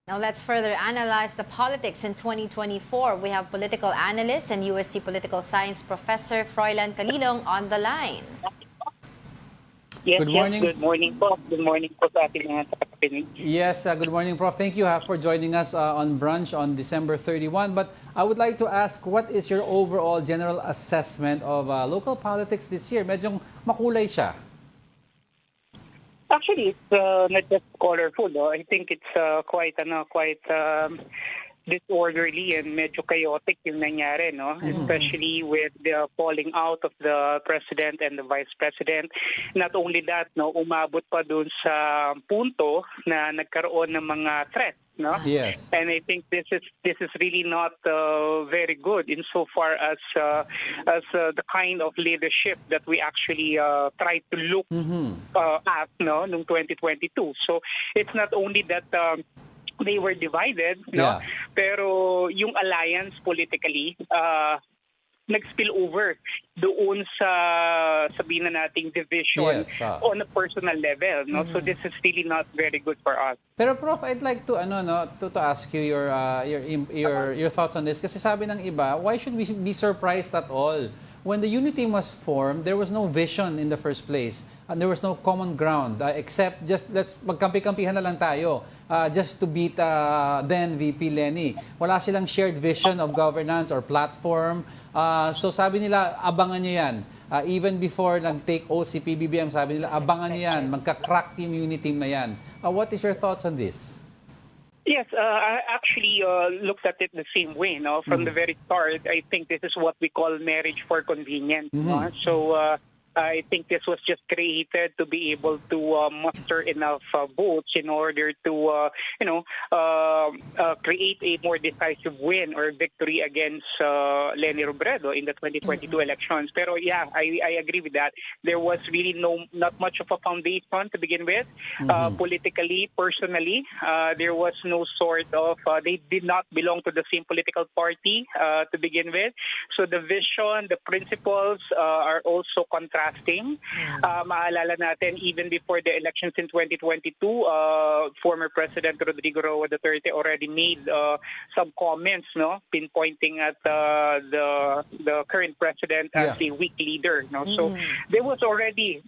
Now let's further analyze the politics in 2024. We have political analyst and USC political science professor Froilan Calilung on the line. Yes, Good morning. Good morning po. Good morning po sa ating mga kapinig. Yes, good morning, Prof. Thank you for joining us on Brunch on December 31. But I would like to ask, what is your overall general assessment of local politics this year? Medyo makulay siya. Actually, it's not just colorful. I think it's quite disorderly and medyo chaotic yung nangyari, no? Especially with the falling out of the president and the vice president. Not only that, no, umabot pa dun sa punto na nagkaroon ng mga threats, no? Yes. And I think this is really not very good insofar as the kind of leadership that we actually try to look at, no, noong 2022. So it's not only that they were divided, no? Yeah. Pero yung alliance politically nag-spill over doon sa sabihin na nating division Yes, on a personal level, no? So this is really not very good for us. Pero Prof, I'd like to to ask you your thoughts on this, kasi sabi ng iba, why should we be surprised at all? When the UniTeam was formed, there was no vision in the first place. And there was no common ground except just let's magkampi-kampihan na lang tayo just to beat then VP Lenny. Wala silang shared vision of governance or platform. So sabi nila, abangan nyo yan. Even before nag-take oath si PBBM, sabi nila, abangan nyo yan. Magka-crack yung UniTeam na yan. What is your thoughts on this? Yes, I actually looked at it the same way. No, from the very start, I think this is what we call marriage for convenience. So I think this was just created to be able to muster enough votes in order to, create a more decisive win or victory against Leni Robredo in the 2022 elections. Pero yeah, I agree with that. There was really not much of a foundation to begin with. Politically, personally, there was no sort of, they did not belong to the same political party to begin with. So the vision, the principles are also contrasting. Maalala natin, even before the elections in 2022, former President Rodrigo Roa Duterte already made some comments, no, pinpointing at the current president as a weak leader. No, so there was already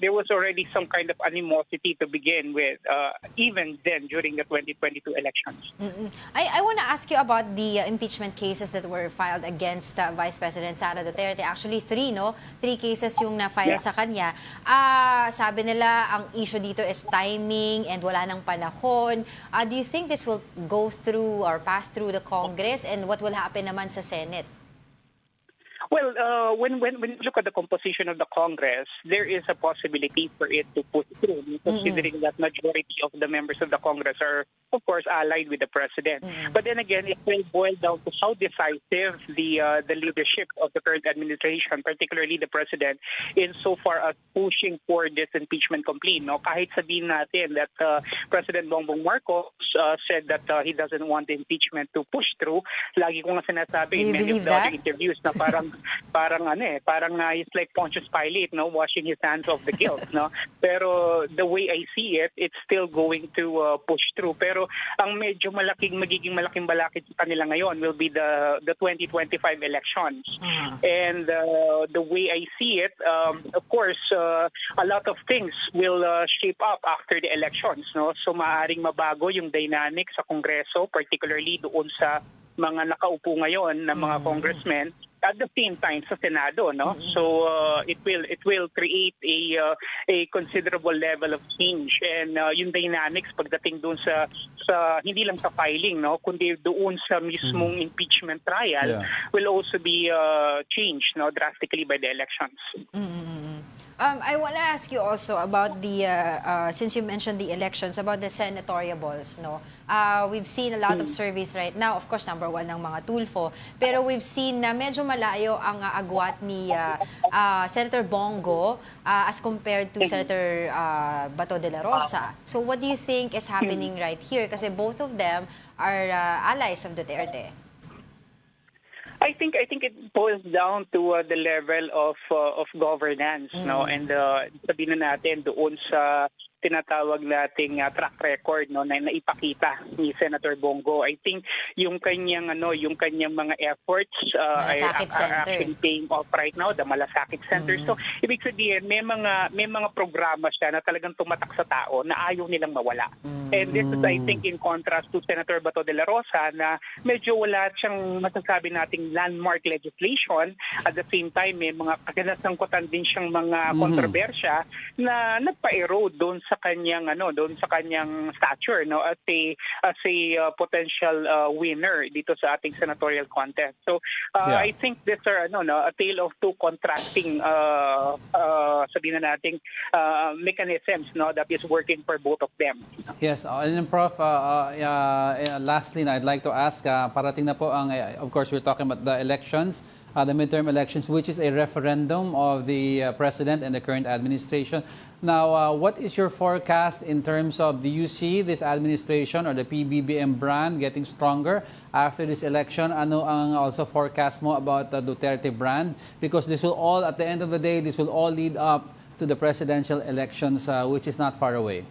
some kind of animosity to begin with, even then during the 2022 elections. I want to ask you about the impeachment cases that were filed against Vice President Sara Duterte. Actually, three cases yung na-file sa kanya. Sabi nila, ang issue dito is timing and wala nang panahon. Do you think this will go through or pass through the Congress, and what will happen naman sa Senate? Well, when you look at the composition of the Congress, there is a possibility for it to push through, considering that majority of the members of the Congress are, of course, allied with the president. But then again, it will boil down to how decisive the leadership of the current administration, particularly the president, insofar as pushing for this impeachment complaint. No, kahit sabihin natin that President Bongbong Marcos said that he doesn't want the impeachment to push through. Lagi ko nga sinasabi in many of the other interviews na parang he's like Pontius Pilate, no, washing his hands of the guilt, no. Pero the way I see it, it's still going to push through. Pero ang medyo magiging malaking balakid sa kanila ngayon will be the 2025 elections. And the way I see it, of course, a lot of things will shape up after the elections, no. So maaaring mabago yung dynamic sa Kongreso, particularly doon sa mga nakaupo ngayon na mga congressmen. At the same time sa Senado, no? So it will create a considerable level of change, and yung dynamics pagdating doon sa hindi lang sa filing, no, kundi doon sa mismong impeachment trial will also be changed, no, drastically by the elections. I want to ask you also about the, since you mentioned the elections, about the senatoriables, no? We've seen a lot of surveys right now, of course, number one ng mga Tulfo, pero we've seen na medyo malayo ang agwat ni Senator Bongo as compared to Senator Bato de la Rosa. So what do you think is happening right here? Kasi both of them are allies of Duterte. I think it boils down to the level of governance, no, and sabihin na natin doon sa tinatawag nating track record no na naipakita ni Senator Bongo. I think yung kanyang mga efforts Malasakit are Center. actually paying off right now, the Malasakit Center. So ibig sabihin may mga programa siya na talagang tumatak sa tao na ayaw nilang mawala. And this is I think in contrast to Senator Bato de la Rosa na medyo wala siyang masasabi nating landmark legislation. At the same time may mga kakinasangkutan din siyang mga kontrobersya na nagpa-erode doon sa kanyang stature no as a potential winner dito sa ating senatorial contest. So I think these are a tale of two contrasting sabihin na nating mechanisms no that is working for both of them. Yes, and then Prof, lastly, I'd like to ask, parating na po ang, of course, we're talking about the elections, the midterm elections, which is a referendum of the President and the current administration. Now, what is your forecast in terms of, do you see this administration or the PBBM brand getting stronger after this election? Ano ang also forecast mo about the Duterte brand? Because this will all, at the end of the day, this will all lead up to the presidential elections, which is not far away.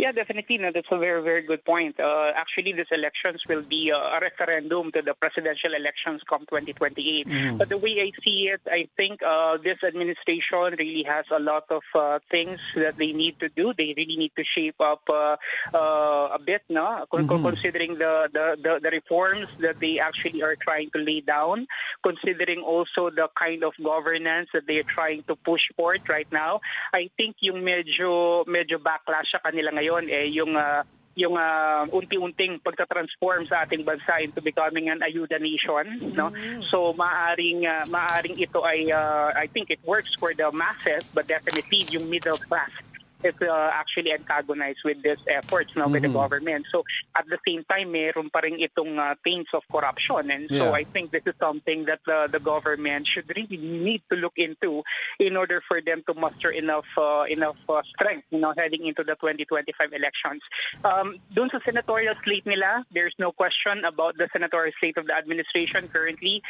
Yeah, definitely. No, that's a very, very good point. Actually, these elections will be a referendum to the presidential elections come 2028. But the way I see it, I think this administration really has a lot of things that they need to do. They really need to shape up a bit, no? Considering the reforms that they actually are trying to lay down, considering also the kind of governance that they are trying to push forth right now. I think yung medyo backlash sa kanila ngayon yung unti-unting pagta-transform sa ating bansa into becoming an ayuda nation, no? So maaring ito ay I think it works for the masses, but definitely yung middle class is actually antagonized with these efforts with the government. So at the same time, meron pa rin itong taints of corruption. And so I think this is something that the government should really need to look into in order for them to muster enough strength heading into the 2025 elections. Doon sa senatorial slate nila, there's no question about the senatorial slate of the administration currently.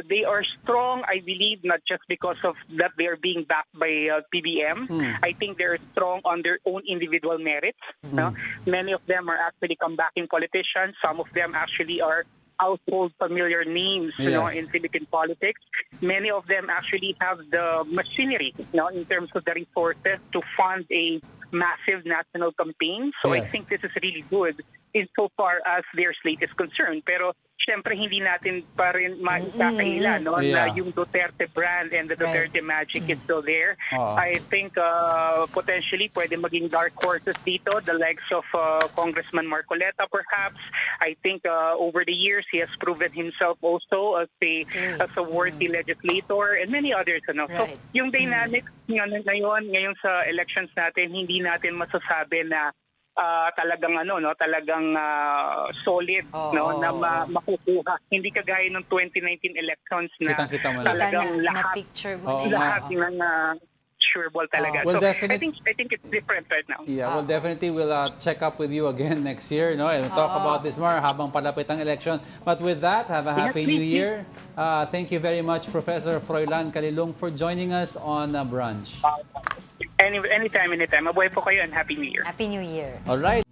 They are strong, I believe, not just because of that they are being backed by PBM. I think they're strong on their own individual merits. No? Many of them are actually comebacking politicians. Some of them actually are household familiar names in Philippine politics. Many of them actually have the machinery in terms of the resources to fund a massive national campaign. So I think this is really good insofar as their slate is concerned. Pero syempre hindi natin pa rin maisakahila na yung Duterte brand and the Duterte magic is still there. I think potentially pwede maging dark horses dito, the likes of Congressman Marcoleta perhaps. I think over the years he has proven himself also as a worthy legislator and many others. So yung dynamics ngayon sa elections natin, hindi natin masasabi na talagang solid na makukuha. Hindi kagaya ng 2019 elections na talagang lahat ng sureball talaga. Well, so I think it's different right now. Yeah, well, definitely we'll check up with you again next year, and talk about this more habang palapit ang election. But with that, have a happy New Year. Thank you very much, Professor Froilan Calilung, for joining us on Brunch. Anytime. Mabuhay po kayo and Happy New Year. Happy New Year. All right.